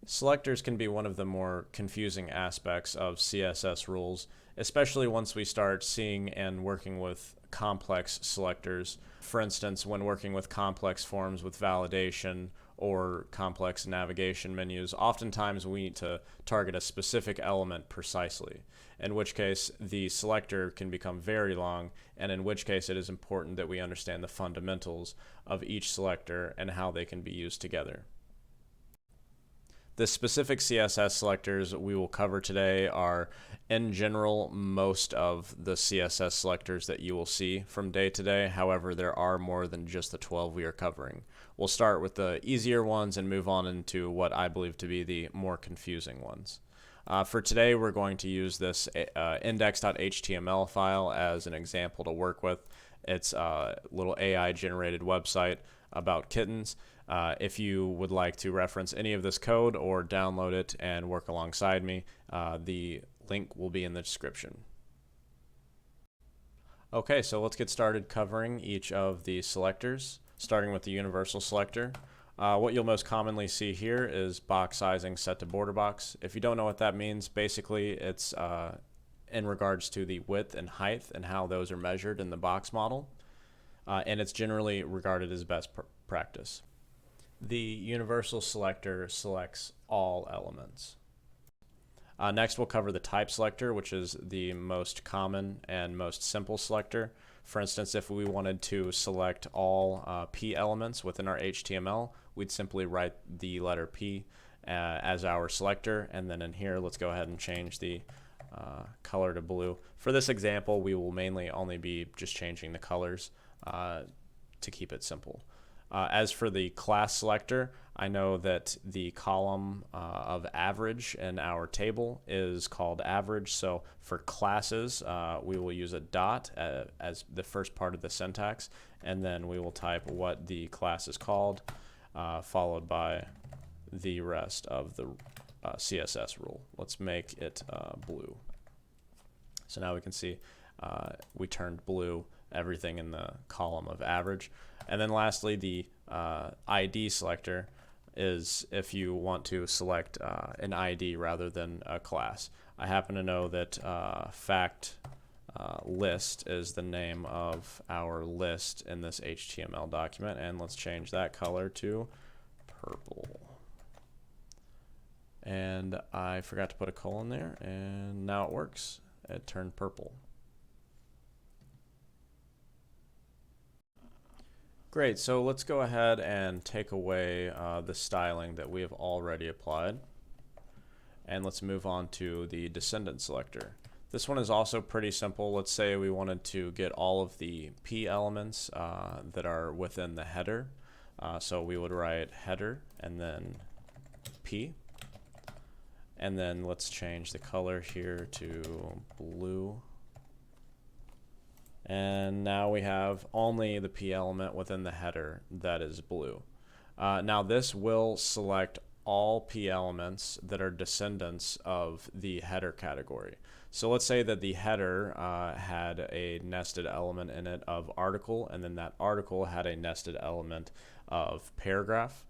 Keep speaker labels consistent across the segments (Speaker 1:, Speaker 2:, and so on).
Speaker 1: Selectors can be one of the more confusing aspects of CSS rules, especially once we start seeing and working with complex selectors. For instance, when working with complex forms with validation or complex navigation menus, oftentimes we need to target a specific element precisely, in which case the selector can become very long, and in which case it is important that we understand the fundamentals of each selector and how they can be used together. The specific CSS selectors we will cover today are, in general, most of the CSS selectors that you will see from day to day. However, there are more than just the 12 we are covering. We'll start with the easier ones and move on into what I believe to be the more confusing ones. For today, we're going to use this index.html file as an example to work with. It's a little AI-generated website about kittens. If you would like to reference any of this code or download it and work alongside me, the link will be in the description. Okay, so let's get started covering each of the selectors, starting with the universal selector. What you'll most commonly see here is box sizing set to border box. If you don't know what that means, basically it's in regards to the width and height and how those are measured in the box model, and it's generally regarded as best practice. The universal selector selects all elements. Next, we'll cover the type selector, which is the most common and most simple selector. For instance, if we wanted to select all P elements within our HTML, we'd simply write the letter P as our selector, and then in here, let's go ahead and change the color to blue. For this example, we will mainly only be just changing the colors to keep it simple. As for the class selector, I know that the column of average in our table is called average. So for classes, we will use a dot as the first part of the syntax, and then we will type what the class is called, followed by the rest of the CSS rule. Let's make it blue. So now we can see we turned blue everything in the column of average. And then lastly, the ID selector is if you want to select an ID rather than a class. I happen to know that fact list is the name of our list in this HTML document, and let's change that color to purple. And I forgot to put a colon there, and now it works. It turned purple. Great, so let's go ahead and take away the styling that we have already applied. And let's move on to the descendant selector. This one is also pretty simple. Let's say we wanted to get all of the P elements that are within the header. So we would write header and then P. And then let's change the color here to blue. And now we have only the P element within the header that is blue. Now this will select all P elements that are descendants of the header category. So let's say that the header had a nested element in it of article, and then that article had a nested element of paragraph.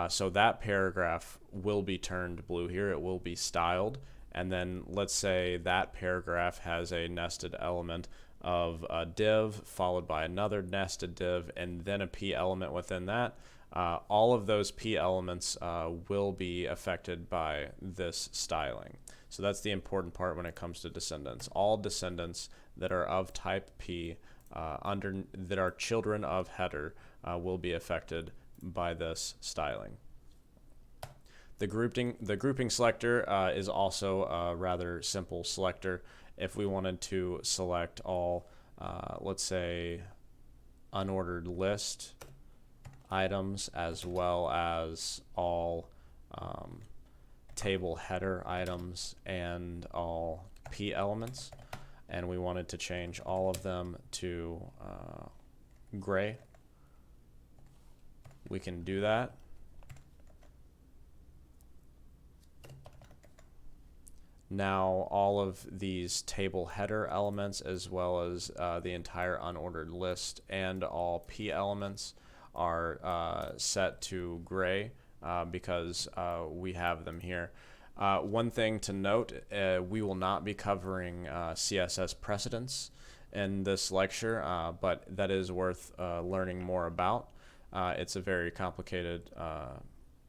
Speaker 1: So that paragraph will be turned blue here. It will be styled. And then let's say that paragraph has a nested element of a div followed by another nested div and then a P element within that. All of those P elements will be affected by this styling. So that's the important part when it comes to descendants. All descendants that are of type P that are children of header will be affected by this styling. The grouping selector is also a rather simple selector. If we wanted to select all, let's say, unordered list items as well as all table header items and all P elements, and we wanted to change all of them to gray, we can do that. Now all of these table header elements as well as the entire unordered list and all P elements are set to gray because we have them here. One thing to note, we will not be covering CSS precedents in this lecture, but that is worth learning more about. It's a very complicated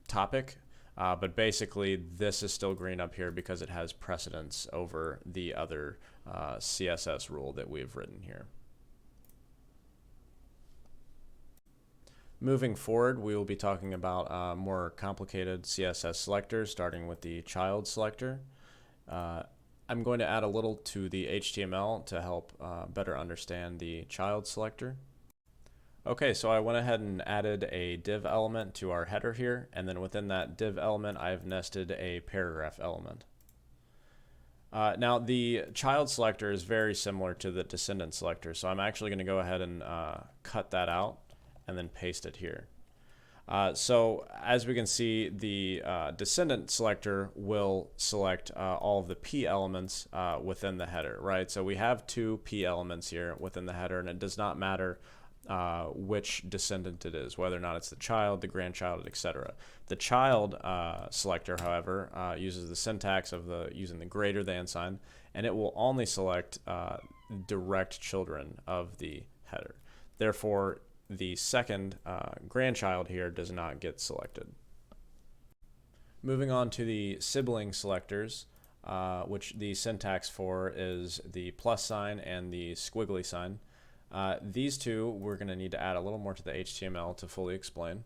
Speaker 1: topic, but basically this is still green up here because it has precedence over the other CSS rule that we've written here. Moving forward, we will be talking about more complicated CSS selectors, starting with the child selector. I'm going to add a little to the HTML to help better understand the child selector. Okay, so I went ahead and added a div element to our header here, and then within that div element, I've nested a paragraph element. Now, the child selector is very similar to the descendant selector, so I'm actually going to go ahead and cut that out and then paste it here. So as we can see, the descendant selector will select all of the P elements within the header, right? So we have two P elements here within the header, and it does not matter which descendant it is, whether or not it's the child, the grandchild, etc. The child selector, however, uses the syntax of using the greater than sign, and it will only select direct children of the header. Therefore, the second grandchild here does not get selected. Moving on to the sibling selectors, which the syntax for is the plus sign and the squiggly sign. These two we're going to need to add a little more to the HTML to fully explain.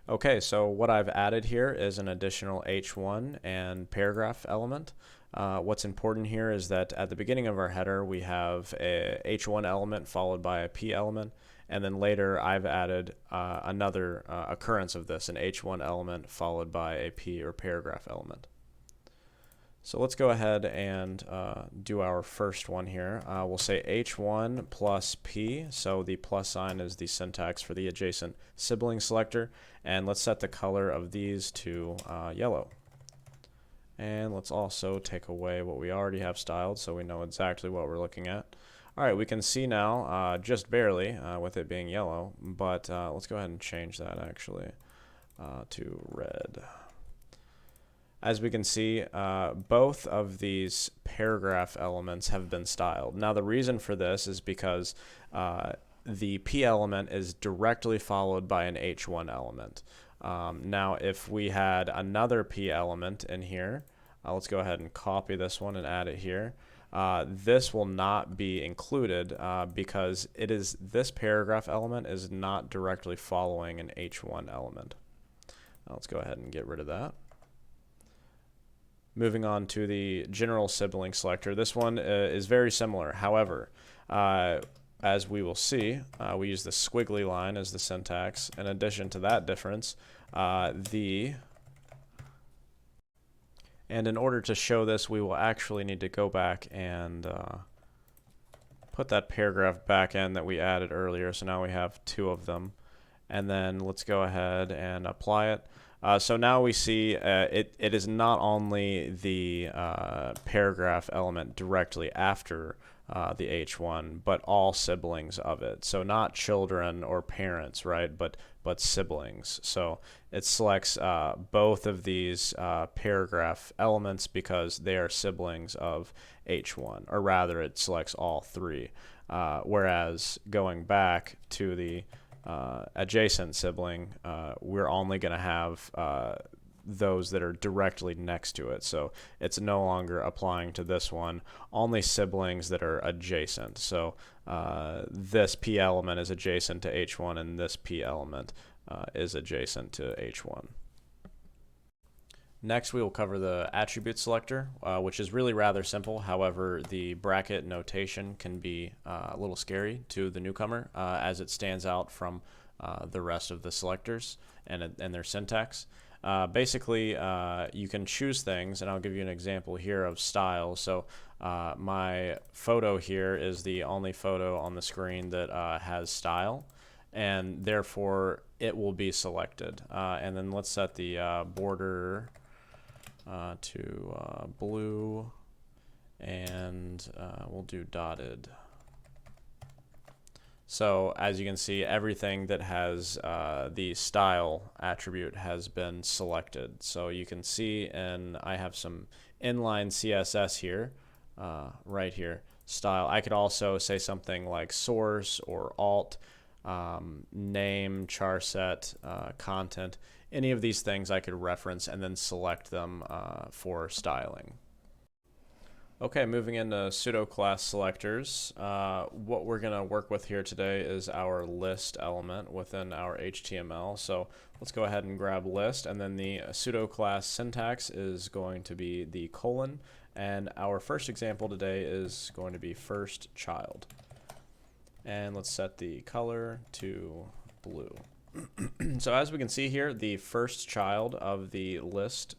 Speaker 1: Okay, so what I've added here is an additional H1 and paragraph element. What's important here is that at the beginning of our header we have a H1 element followed by a P element, and then later I've added another occurrence of this, an H1 element followed by a P or paragraph element. So let's go ahead and do our first one here. We'll say H1 plus P, so the plus sign is the syntax for the adjacent sibling selector, and let's set the color of these to yellow. And let's also take away what we already have styled so we know exactly what we're looking at. Alright, we can see now, just barely, with it being yellow, but let's go ahead and change that actually to red. As we can see, both of these paragraph elements have been styled. Now the reason for this is because the P element is directly followed by an H1 element. Now if we had another P element in here, let's go ahead and copy this one and add it here. This will not be included because this paragraph element is not directly following an H1 element. Now let's go ahead and get rid of that. Moving on to the general sibling selector, this one is very similar. However, as we will see, we use the squiggly line as the syntax. In addition to that difference, and in order to show this, we will actually need to go back and put that paragraph back in that we added earlier. So now we have two of them. And then let's go ahead and apply it. So now we see it is not only the paragraph element directly after the H1, but all siblings of it. So not children or parents, right? But siblings. So it selects both of these paragraph elements because they are siblings of H1, or rather it selects all three. Whereas going back to the adjacent sibling, we're only going to have those that are directly next to it. So it's no longer applying to this one, only siblings that are adjacent. So this P element is adjacent to H1 and this P element is adjacent to H1. Next, we will cover the attribute selector, which is really rather simple. However, the bracket notation can be a little scary to the newcomer as it stands out from the rest of the selectors and their syntax. Basically, you can choose things, and I'll give you an example here of style. So my photo here is the only photo on the screen that has style, and therefore it will be selected. And then let's set the border to blue, and we'll do dotted. So as you can see, everything that has the style attribute has been selected. So you can see, and I have some inline CSS here, right here, style. I could also say something like source or alt, name, char set, content. Any of these things I could reference and then select them for styling. Okay, moving into pseudo class selectors, what we're going to work with here today is our list element within our HTML. So let's go ahead and grab list, and then the pseudo class syntax is going to be the colon, and our first example today is going to be first child. And let's set the color to blue. So as we can see here, the first child of the list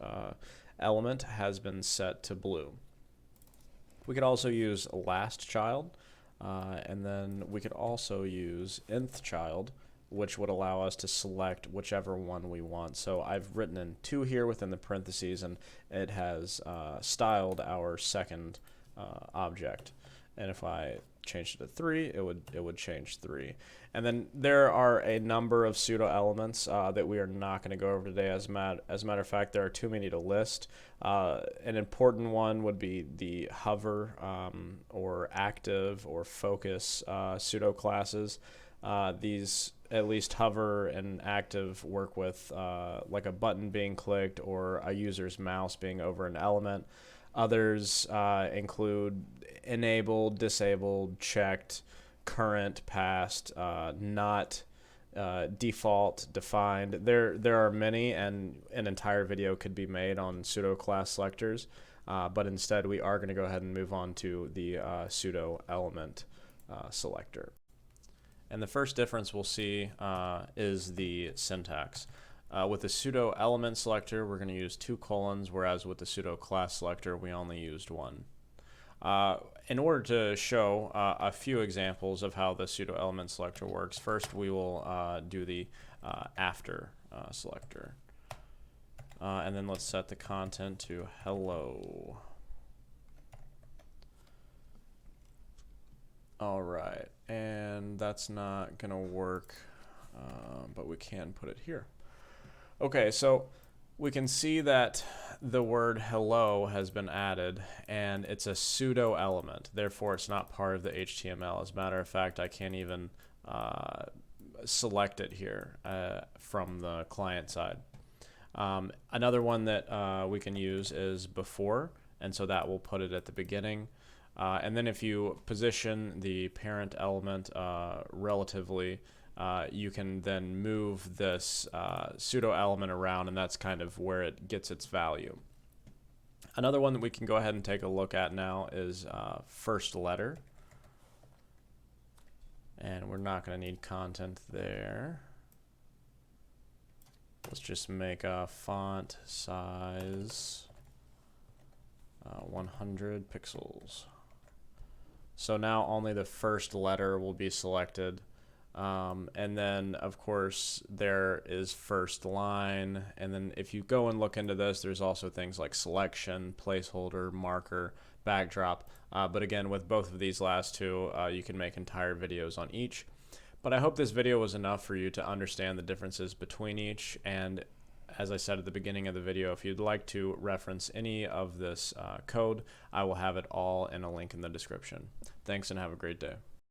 Speaker 1: element has been set to blue. We could also use last child, and then we could also use nth child, which would allow us to select whichever one we want. So I've written in 2 here within the parentheses, and it has styled our second object. And if I changed it to 3, it would change 3. And then there are a number of pseudo elements that we are not going to go over today. As a matter of fact, there are too many to list. An important one would be the hover or active or focus pseudo classes. These, at least hover and active, work with like a button being clicked or a user's mouse being over an element. Others include enabled, disabled, checked, current, past, not, default, defined. There are many, and an entire video could be made on pseudo class selectors, but instead we are going to go ahead and move on to the pseudo element selector. And the first difference we'll see is the syntax. With the pseudo element selector, we're going to use 2 colons, whereas with the pseudo class selector, we only used 1. In order to show a few examples of how the pseudo element selector works, first we will do the after selector. And then let's set the content to hello. All right, and that's not going to work, but we can put it here. Okay, so we can see that the word hello has been added, and it's a pseudo element. Therefore, it's not part of the HTML. As a matter of fact, I can't even select it here from the client side. Another one that we can use is before, and so that will put it at the beginning. And then if you position the parent element relatively, you can then move this pseudo element around, and that's kind of where it gets its value. Another one that we can go ahead and take a look at now is first letter. And we're not going to need content there. Let's just make a font size 100 pixels. So now only the first letter will be selected. And then, of course, there is first line. And then if you go and look into this, there's also things like selection, placeholder, marker, backdrop. But again, with both of these last two, you can make entire videos on each. But I hope this video was enough for you to understand the differences between each. And as I said at the beginning of the video, if you'd like to reference any of this code, I will have it all in a link in the description. Thanks and have a great day.